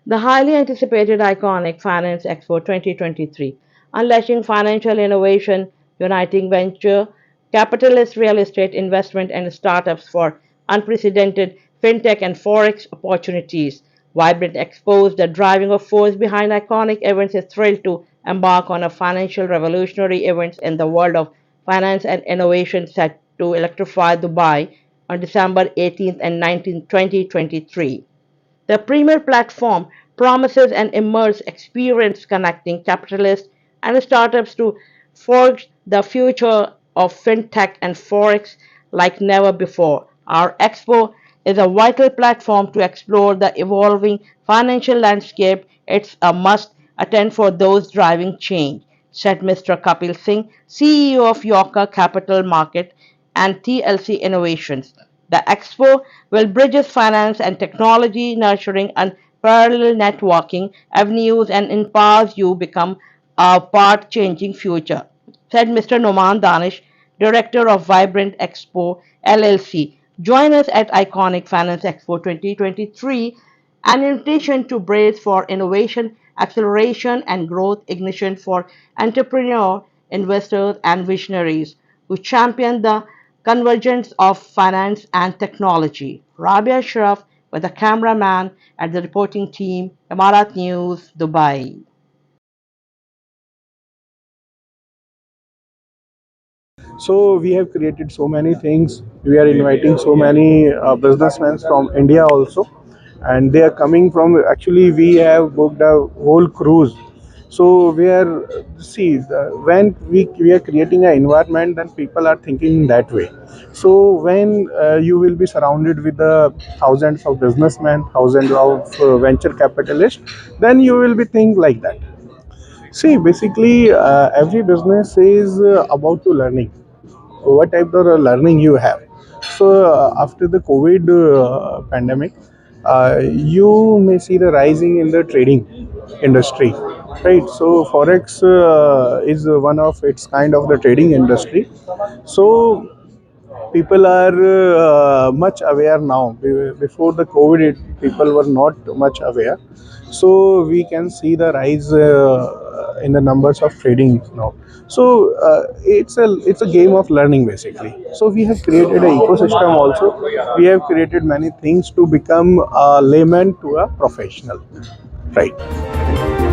The highly anticipated iconic Finance Expo 2023, unleashing financial innovation, uniting venture, capitalist real estate investment and startups for unprecedented fintech and forex opportunities. Vibrant expos, the driving force behind iconic events, is thrilled to embark on a financial revolutionary event in the world of finance and innovation set to electrify Dubai on December 18th and 19th, 2023. The premier platform promises an immersive experience connecting capitalists and startups to forge the future of fintech and forex like never before. Our expo is a vital platform to explore the evolving financial landscape. It's a must attend for those driving change, said Mr. Kapil Singh, CEO of Yorker Capital Market and TLC Innovations. The expo will bridge finance and technology, nurturing unparalleled networking avenues and empowers you become a part-changing future, said Mr. Noman Danish, director of Vibrant Expo LLC. Join us at Iconic Finance Expo 2023, an invitation to brace for innovation, acceleration, and growth ignition for entrepreneurs, investors, and visionaries who champion the convergence of finance and technology. Rabia Sharaf with the cameraman at the reporting team, Emarat News, Dubai. So we have created so many things. We are inviting so many businessmen from India also, and they are coming from. Actually, we have booked a whole cruise. So we are when we are creating an environment, then people are thinking that way. So when you will be surrounded with the thousands of businessmen, thousands of venture capitalists, then you will be think like that. See, basically, every business is about to learning what type of learning you have. So after the COVID pandemic, you may see the rising in the trading industry, right? So forex is one of its kind of the trading industry. So people are much aware now. Before the COVID, people were not much aware. So we can see the rise in the numbers of trading now. So it's a game of learning basically. So we have created an ecosystem also. We have created many things to become a layman to a professional, right?